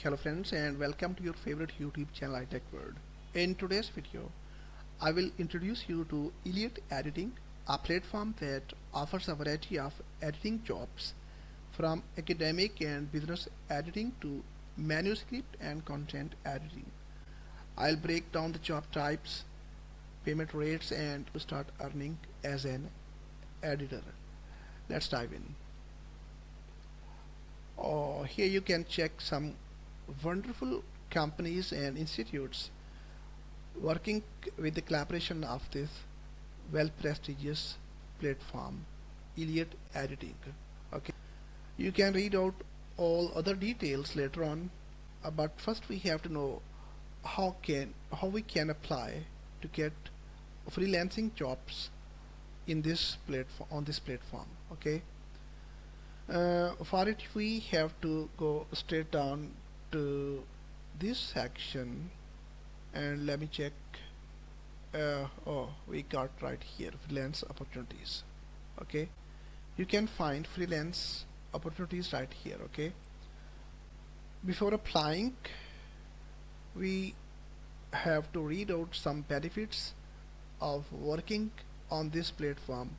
Hello friends and welcome to your favorite YouTube channel iTech World. In today's video, I will introduce you to Elliot Editing, a platform that offers a variety of editing jobs from academic and business editing to manuscript and content editing. I'll break down the job types, payment rates and start earning as an editor. Let's dive in. Here you can check some wonderful companies and institutes working with the collaboration of this well prestigious platform, Elliot Editing. Okay, you can read out all other details later on, but first we have to know how we can apply to get freelancing jobs in this platform on this platform. Okay. For it we have to go straight down to this section and let me check. We got right here freelance opportunities. Okay, you can find freelance opportunities right here. Okay, before applying we have to read out some benefits of working on this platform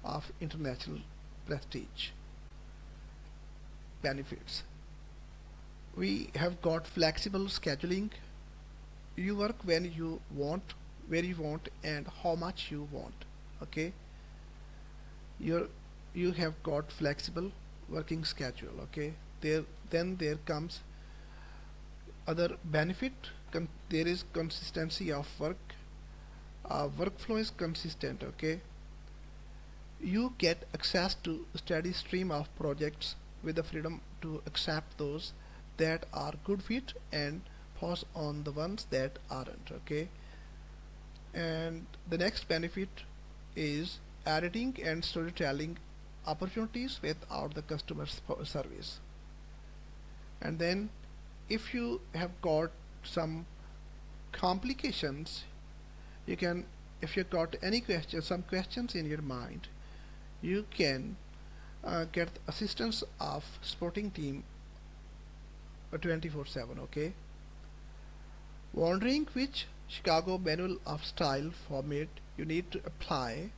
of international prestige. Benefits: we have got flexible scheduling. You work when you want, where you want and how much you want. Okay, you have got flexible working schedule. Okay, then there comes other benefit. There is consistency of work. Workflow is consistent. Okay, you get access to steady stream of projects with the freedom to accept those that are good fit and pause on the ones that aren't. Okay, and the next benefit is editing and storytelling opportunities without the customer service. And then if you have got some complications, you can, if you got any questions, some questions in your mind, you can get assistance of supporting team 24/7. Okay, wondering which Chicago Manual of Style format you need to apply?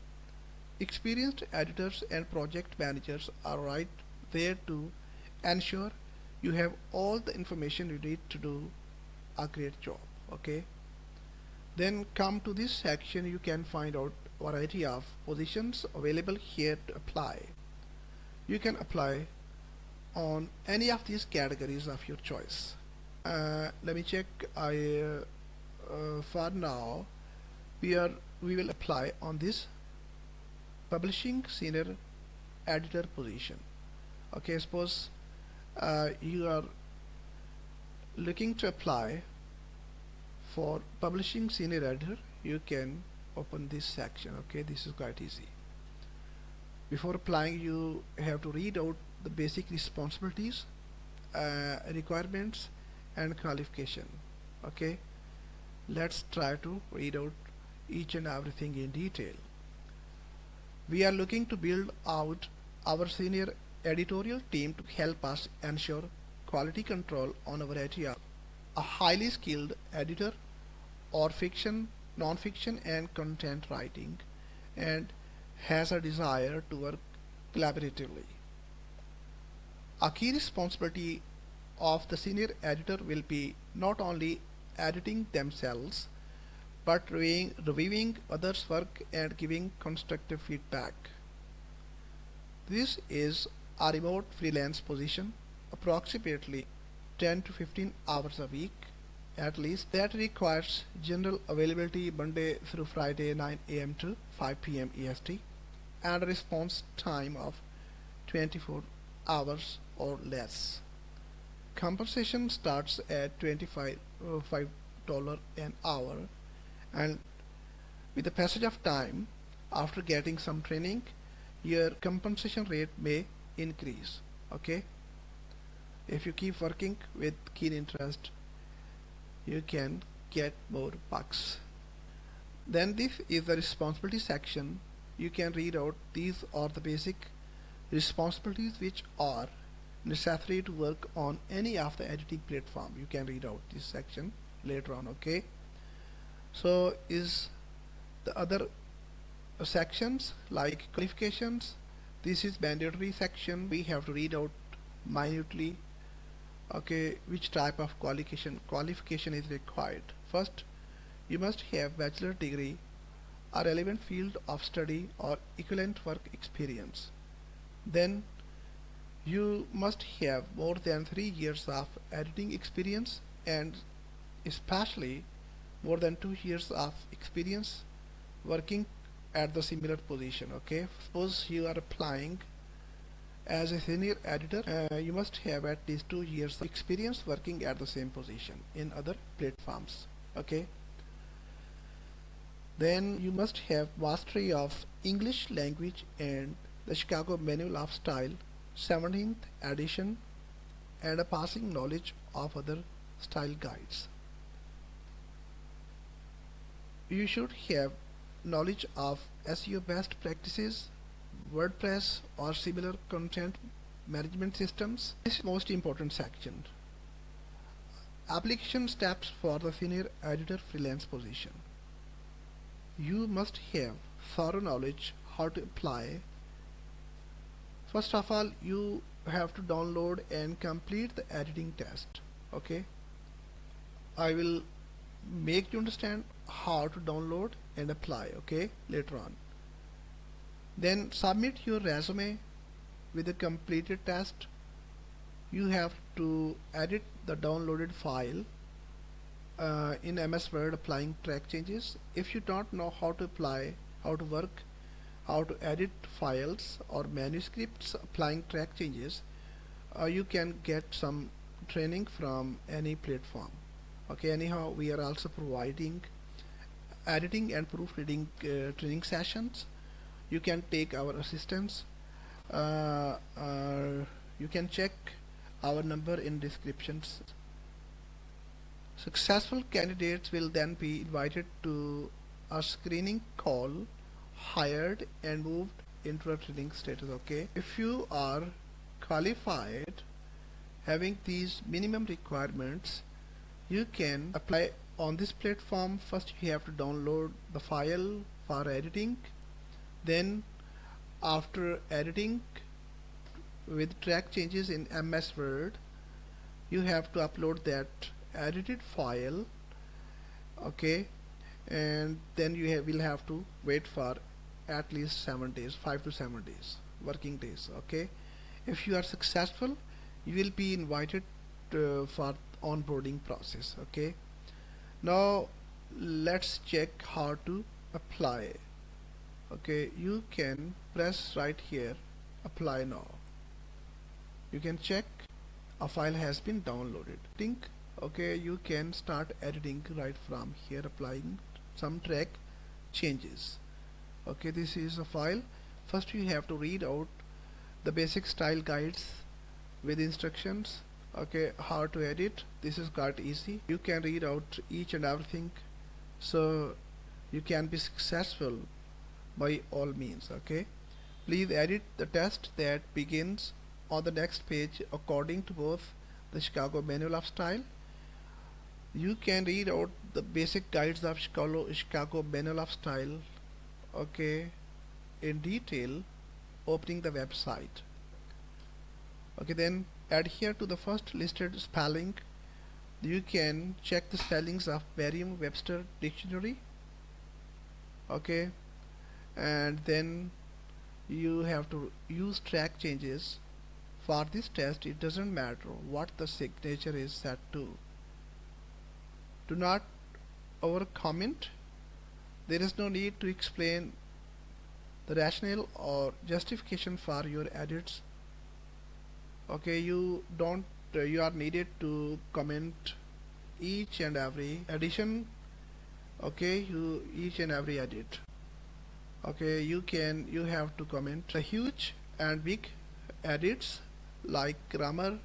Experienced editors and project managers are right there to ensure you have all the information you need to do a great job. Okay, then come to this section. You can find out variety of positions available here to apply. You can apply on any of these categories of your choice. Let me check. For now we will apply on this publishing senior editor position. Okay, suppose you are looking to apply for publishing senior editor. You can open this section. Okay, this is quite easy. Before applying, you have to read out the basic responsibilities, requirements and qualification. Okay, let's try to read out each and everything in detail. We are looking to build out our senior editorial team to help us ensure quality control on a variety of a highly skilled editor or fiction, non-fiction and content writing, and has a desire to work collaboratively. A key responsibility of the senior editor will be not only editing themselves but reviewing others' work and giving constructive feedback. This is a remote freelance position, approximately 10 to 15 hours a week at least, that requires general availability Monday through Friday 9 a.m. to 5 p.m. EST and a response time of 24 hours or less. Compensation starts at $25 an hour, and with the passage of time, after getting some training, your compensation rate may increase. Okay, if you keep working with keen interest, you can get more bucks. Then this is the responsibility section. You can read out these are the basic responsibilities, which are necessary to work on any of the editing platform. You can read out this section later on. Okay, so is the other sections like qualifications. This is mandatory section. We have to read out minutely, okay, which type of qualification is required. First, you must have bachelor degree, a relevant field of study or equivalent work experience. Then you must have more than 3 years of editing experience, and especially more than 2 years of experience working at the similar position. Okay, suppose you are applying as a senior editor, you must have at least 2 years of experience working at the same position in other platforms. Okay, then you must have mastery of English language and the Chicago Manual of Style 17th edition and a passing knowledge of other style guides. You should have knowledge of SEO best practices, WordPress or similar content management systems. This is most important section. Application steps for the senior editor freelance position. You must have thorough knowledge how to apply. First of all, you have to download and complete the editing test. Okay, I will make you understand how to download and apply, okay, later on. Then submit your resume with the completed test. You have to edit the downloaded file in MS Word, applying track changes. If you don't know how to apply, how to work, how to edit files or manuscripts applying track changes, you can get some training from any platform. Okay, anyhow, we are also providing editing and proofreading training sessions. You can take our assistance. You can check our number in descriptions. Successful candidates will then be invited to a screening call, hired and moved into a training status. Okay, if you are qualified having these minimum requirements, you can apply on this platform. First you have to download the file for editing, then after editing with track changes in MS Word, you have to upload that edited file. Okay, and then you will have to wait for at least 7 days, 5 to 7 days working days. Okay, if you are successful, you will be invited for onboarding process. Okay, now let's check how to apply. Okay, you can press right here, apply now. You can check a file has been downloaded. Okay, you can start editing right from here, applying some track changes. Okay, this is a file. First you have to read out the basic style guides with instructions. Okay, how to edit. This is quite easy. You can read out each and everything, so you can be successful by all means. Okay, please edit the test that begins on the next page according to both the Chicago Manual of Style. You can read out the basic guides of Chicago Manual of Style, okay, in detail, opening the website. Okay, then adhere to the first listed spelling. You can check the spellings of Merriam-Webster dictionary. Okay, and then you have to use track changes. For this test, it doesn't matter what the signature is set to. Do not over comment. There is no need to explain the rationale or justification for your edits. Okay, you are needed to comment each and every addition. Okay, each and every edit. Okay, you have to comment the huge and big edits like grammar,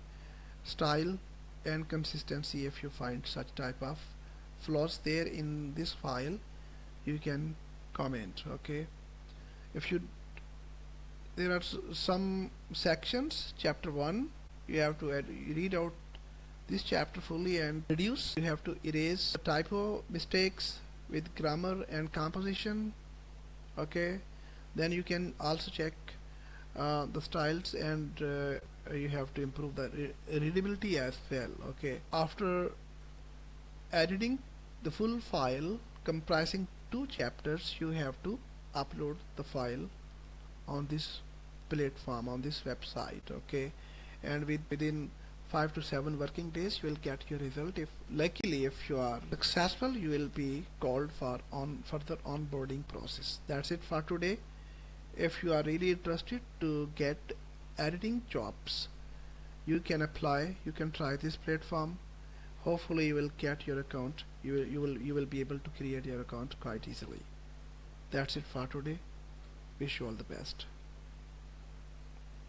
style and consistency. If you find such type of flaws there in this file, you can comment. Okay, if you there are some sections. Chapter 1, you have to read out this chapter fully and reduce. You have to erase typo mistakes with grammar and composition. Okay, then you can also check the styles, and you have to improve the readability as well. Okay, after editing the full file comprising 2 chapters, you have to upload the file on this platform, on this website. Okay, and within 5 to 7 working days you will get your result. If luckily, if you are successful, you will be called for further onboarding process. That's it for today. If you are really interested to get editing jobs, you can apply, you can try this platform. Hopefully you will get your account. You will be able to create your account quite easily. That's it for today. Wish you all the best.